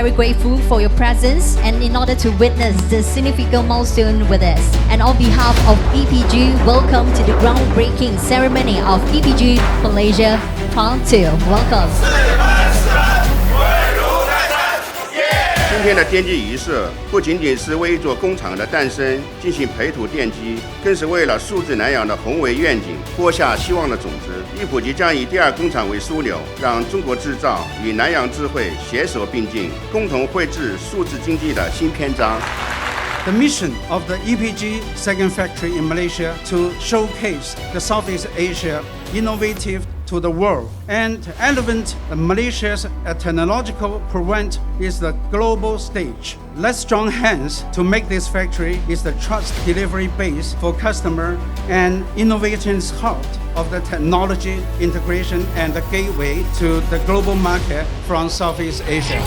very grateful for your presence and in order to witness this significant milestone with us. And on behalf of EPG, welcome to the groundbreaking ceremony of EPG Malaysia Part 2. Welcome. 今天的奠基仪式不仅仅是为一座工厂的诞生进行培土奠基，更是为了数字南洋的宏伟愿景播下希望的种子。易普吉将以第二工厂为枢纽，让中国制造与南洋智慧携手并进，共同绘制数字经济的新篇章。 The mission of the EPG second factory in Malaysia to showcase the Southeast Asia innovative to the world and elevate Malaysia's technological prowess is the global stage. Let's join hands to make this factory is the trust delivery base for customer and innovation's heart of the technology integration and the gateway to the global market from Southeast Asia.